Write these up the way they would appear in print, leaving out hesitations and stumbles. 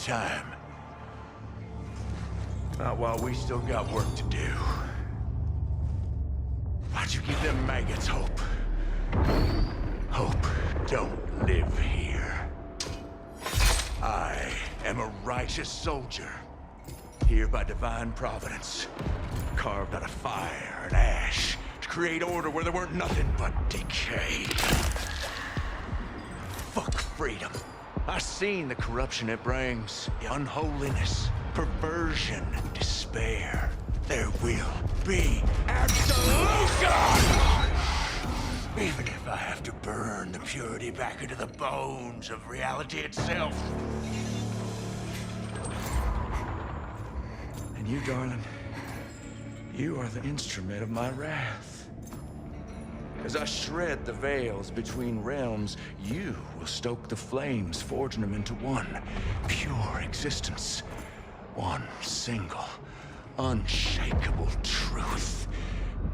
time. Not while we still got work to do. Why'd you give them maggots hope? Hope don't live here. I am a righteous soldier, here by divine providence, carved out of fire and ash, to create order where there weren't nothing but decay. Fuck freedom. I've seen the corruption it brings, the unholiness, perversion, despair. There will be absolution! Even if I have to burn the purity back into the bones of reality itself. And you, darling, you are the instrument of my wrath. As I shred the veils between realms, you will stoke the flames, forging them into one pure existence. One single, unshakable truth.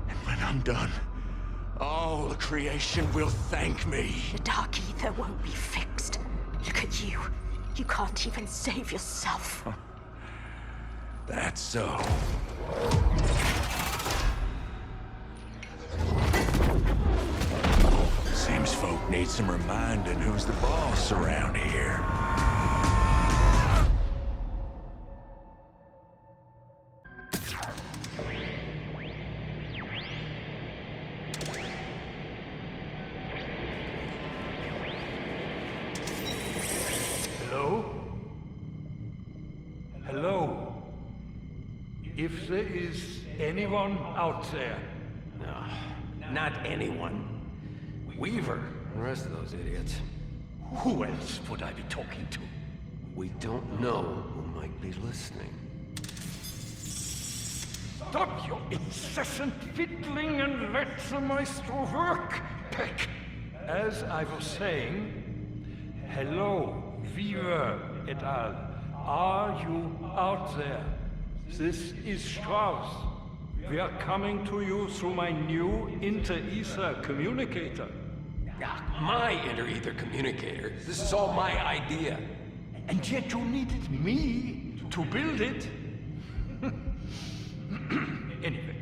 And when I'm done, all the creation will thank me. The Dark Ether won't be fixed. Look at you. You can't even save yourself. That's so. Seems folk need some reminding who's the boss around here. Hello? Hello? If there is anyone out there. No, not anyone. Weaver, and the rest of those idiots. Who else would I be talking to? We don't know who might be listening. Stop your incessant fiddling and let the maestro work, Peck. As I was saying, hello, Weaver et al. Are you out there? This is Strauss. We are coming to you through my new inter-ether communicator. My inter-ether communicator. This is all my idea. And yet you needed me to build it? Anyway,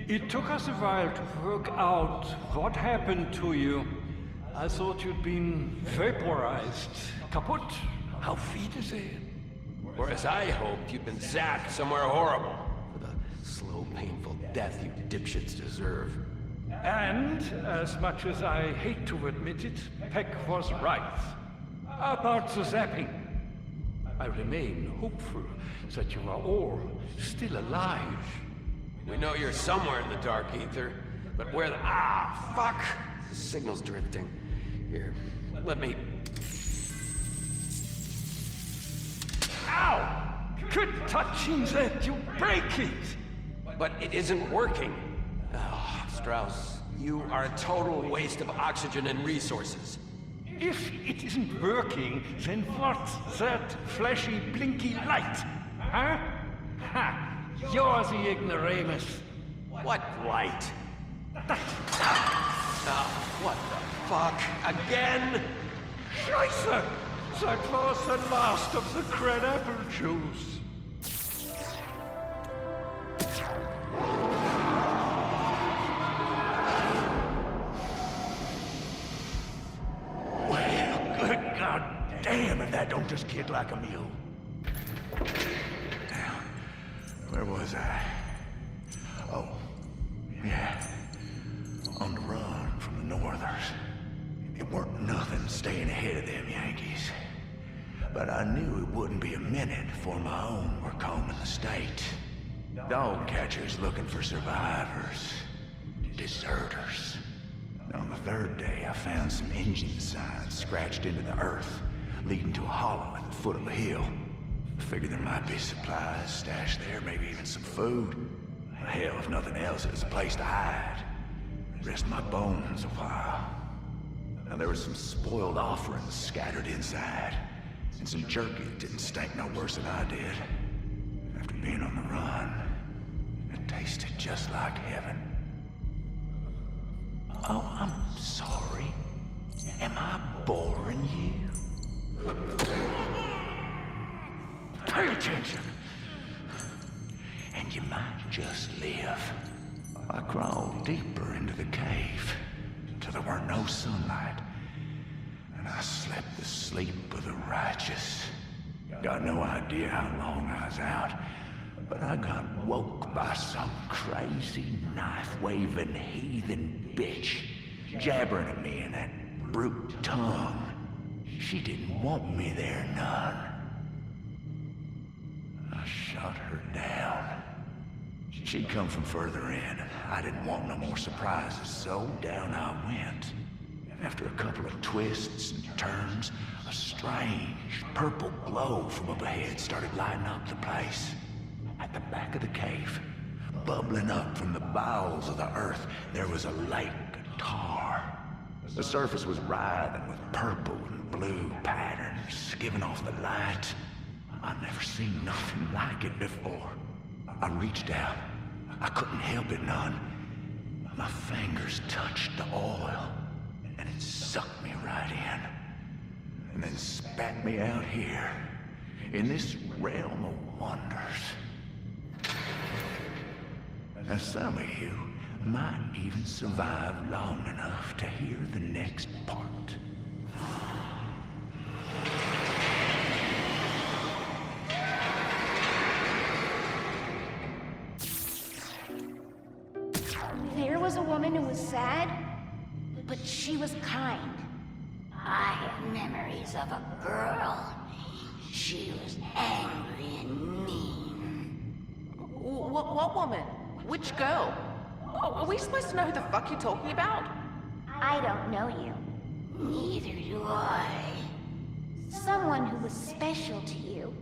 it took us a while to work out what happened to you. I thought you'd been vaporized, kaput. How feed is it? Or as I hoped, you'd been zapped somewhere horrible. For the slow, painful death you dipshits deserve. And, as much as I hate to admit it, Peck was right. About the zapping. I remain hopeful that you are all still alive. We know you're somewhere in the Dark Ether, but where the... fuck! The signal's drifting. Here, let me... Ow! Quit touching that, you break it! But it isn't working. Strauss, you are a total waste of oxygen and resources. If it isn't working, then what's that flashy, blinky light? Huh? Ha! You're the ignoramus. What light? What the fuck? Again? Scheiße! That was the last of the crab apple juice. Well, good God damn if that don't just kick like a mule. Now, where was I? Oh, yeah. On the run from the Northers. It weren't nothing staying ahead of them Yankees. But I knew it wouldn't be a minute before my own were combing the state. Dog catchers looking for survivors. Deserters. On the third day, I found some engine signs scratched into the earth, leading to a hollow at the foot of the hill. I figured there might be supplies stashed there, maybe even some food. Hell, if nothing else, it was a place to hide. Rest my bones a while. Now, there was some spoiled offerings scattered inside, and some jerky that didn't stink no worse than I did. After being on the run, it tasted just like heaven. Oh, I'm sorry. Am I boring you? Pay attention. And you might just live. I crawled deeper into the cave till there weren't no sunlight. And I slept the sleep of the righteous. Got no idea how long I was out, but I got woke by some crazy knife-waving heathen bitch jabbering at me in that brute tongue. She didn't want me there none. I shot her down. She'd come from further in, and I didn't want no more surprises, so down I went. After a couple of twists and turns, a strange purple glow from up ahead started lighting up the place. At the back of the cave, bubbling up from the bowels of the earth, there was a lake of tar. The surface was writhing with purple and blue patterns, giving off the light. I'd never seen nothing like it before. I reached out. I couldn't help it none. My fingers touched the oil, and it sucked me right in. And then spat me out here, in this realm of wonders. And some of you might even survive long enough to hear the next part. There was a woman who was sad, but she was kind. I have memories of a girl. She was angry and mean. What woman? Which girl? Oh, are we supposed to know who the fuck you're talking about? I don't know you. Neither do I. Someone who was special to you.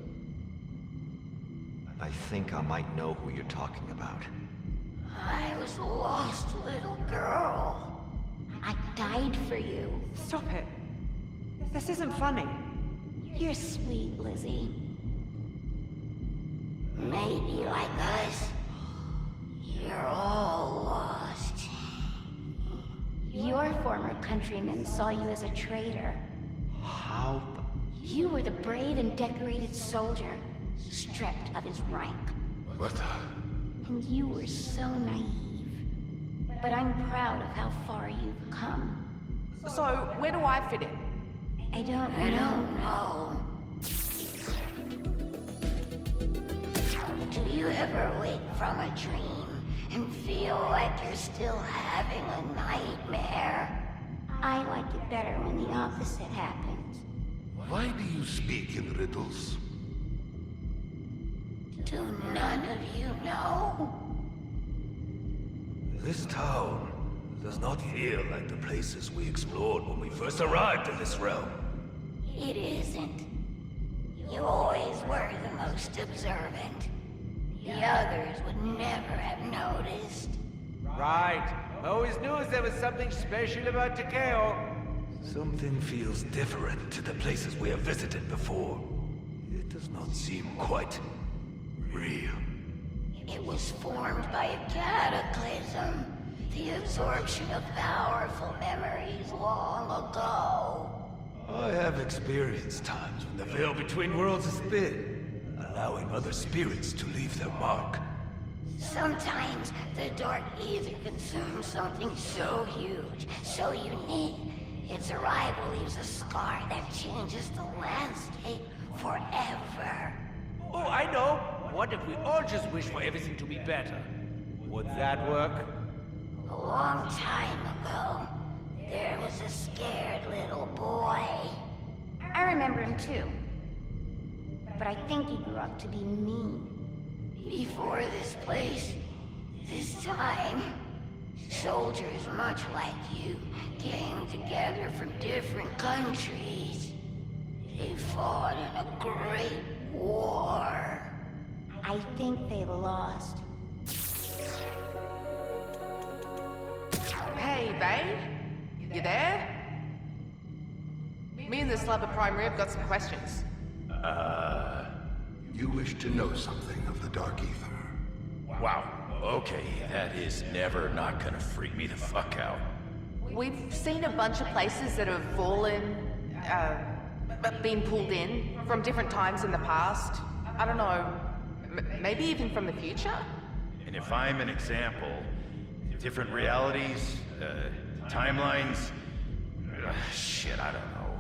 I think I might know who you're talking about. I was a lost little girl. I died for you. Stop it. This isn't funny. You're sweet, Lizzie. Maybe like us, you're all lost. Your former countrymen saw you as a traitor. How? You were the brave and decorated soldier, stripped of his rank. What the? And you were so naive. But I'm proud of how far you've come. So, where do I fit in? I don't I know. don't know. Do you ever wake from a dream and feel like you're still having a nightmare? I like it better when the opposite happens. Why do you speak in riddles? Do none of you know? This town does not feel like the places we explored when we first arrived in this realm. It isn't. You always were the most observant. The others would never have noticed. Right. I always knew there was something special about Takeo. Something feels different to the places we have visited before. It does not seem quite real. It was formed by a cataclysm. The absorption of powerful memories long ago. I have experienced times when the veil between worlds is thin, allowing other spirits to leave their mark. Sometimes the Dark Ether consumes something so huge, so unique, its arrival leaves a scar that changes the landscape forever. Oh, I know. What if we all just wish for everything to be better? Would that work? A long time ago, there was a scared little boy. I remember him too. But I think he grew up to be mean. Before this place, this time, soldiers much like you came together from different countries. They fought in a great war. I think they lost. Hey, babe? You there? Me and the slab of prime rib got some questions. You wish to know something of the Dark Ether? Wow. Okay, that is never not gonna freak me the fuck out. We've seen a bunch of places that have fallen, been pulled in from different times in the past. I don't know, maybe even from the future? And if I'm an example, different realities, timelines, shit, I don't know.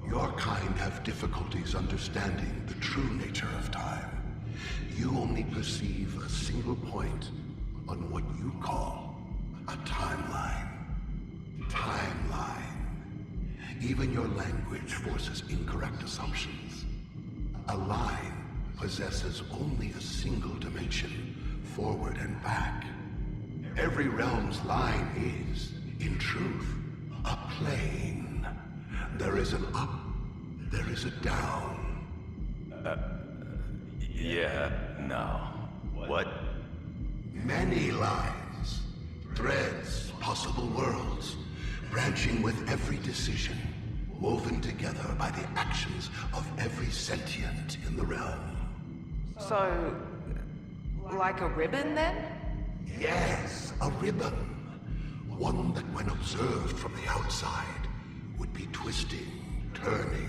Your kind have difficulties understanding the true nature of time. You only perceive a single point on what you call a timeline. Timeline. Even your language forces incorrect assumptions. A line possesses only a single dimension, forward and back. Every realm's line is, in truth, a plane. There is an up, there is a down. Yeah, no. What? Many lines, threads, possible worlds, branching with every decision, woven together by the actions of every sentient in the realm. So, like a ribbon then? Yes, a ribbon. One that when observed from the outside would be twisting, turning,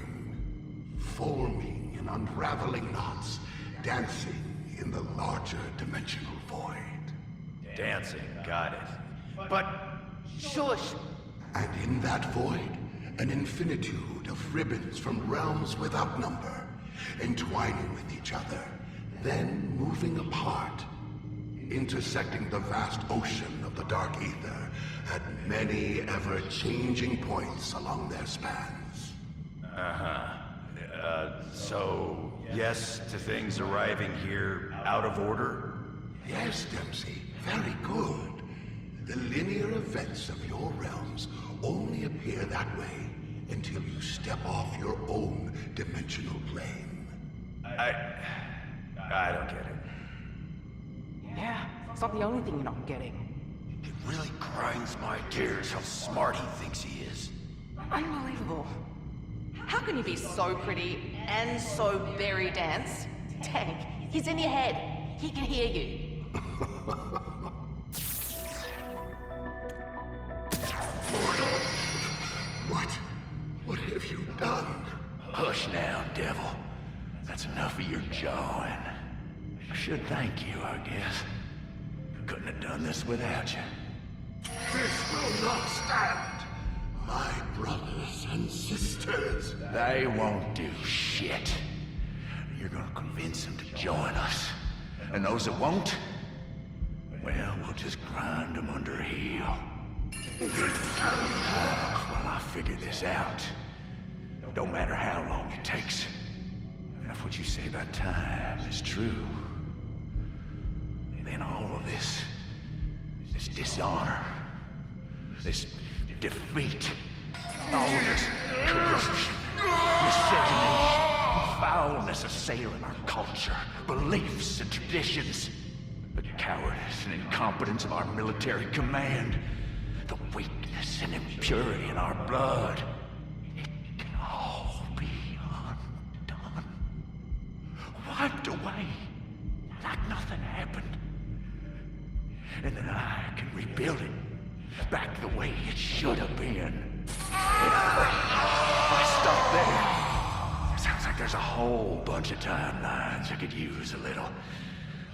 forming in unraveling knots, dancing in the larger dimensional void. Dancing, got it. But Shush! And in that void, an infinitude of ribbons from realms without number, entwining with each other, then moving apart, intersecting the vast ocean of the dark ether at many ever-changing points along their spans. so, yes to things arriving here out of order? Yes, Dempsey, very good. The linear events of your realms only appear that way until you step off your own dimensional plane. I don't get it. Yeah, it's not the only thing you're not getting. It really grinds my gears how smart he thinks he is. Unbelievable. How can you be so pretty and so very dense? Tank, he's in your head. He can hear you. What have you done? Hush now, devil. That's enough of your jawing. I should thank you, I guess. Couldn't have done this without you. This will not stand. My brothers and sisters. They won't do shit. You're gonna convince them to join us. And those that won't, well, we'll just grind them under heel. Well, I'll figure this out. Don't matter how long it takes. If what you say about time is true, then all of this dishonor, this defeat, all of this corruption, miscegenation, foulness assailing our culture, beliefs and traditions, the cowardice and incompetence of our military command, the weakness and impurity in our blood, it can all be undone, wiped away like nothing happened. And then I can rebuild it back the way it should have been. If I stop there, it sounds like there's a whole bunch of timelines I could use a little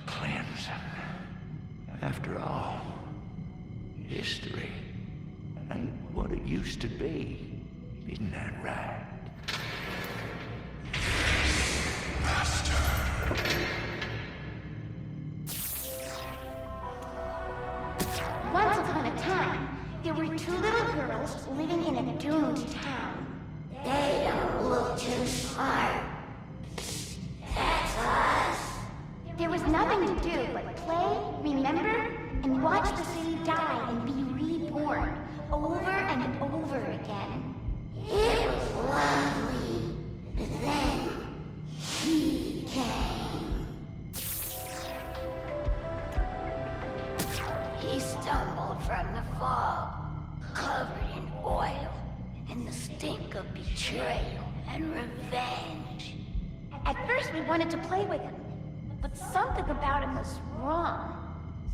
cleansing. After all, history ain't what it used to be. Isn't that right? Once upon a time, there were two little girls living in a doomed town. They don't look too smart. That's us. There was nothing to do but play, remember, and watch the city die and be reborn over and over again. It was lovely. But then he came. He stumbled from the fog, covered in oil and the stink of betrayal and revenge. At first we wanted to play with him, but something about him was wrong.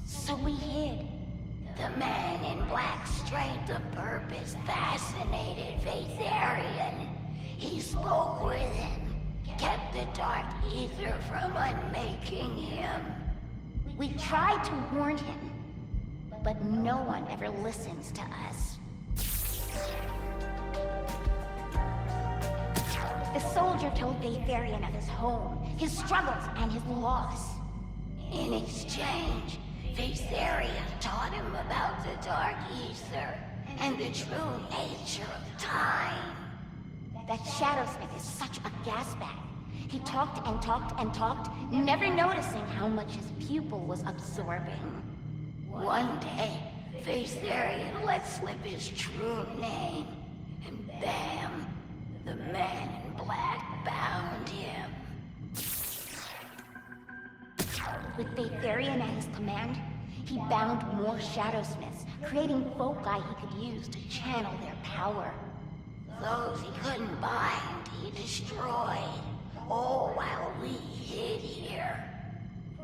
So we hid. The man in black strength of purpose fascinated Vatharian. He spoke with him, kept the Dark Ether from unmaking him. We tried to warn him, but no one ever listens to us. The soldier told Vatharian of his home, his struggles, and his loss. In exchange, Vatharian taught him about the Dark Ether and the true nature of time. That Shadowsmith is such a gasbag. He talked and talked and talked, never noticing how much his pupil was absorbing. One day, Vatharian let slip his true name, and bam, the man in black bound him. With Vatharian at his command, he bound more Shadowsmiths, creating foci he could use to channel their power. Those he couldn't bind, he destroyed, all while we hid here.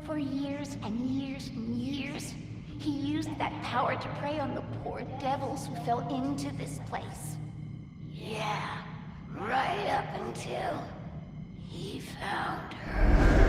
For years and years and years, he used that power to prey on the poor devils who fell into this place. Yeah, right up until he found her.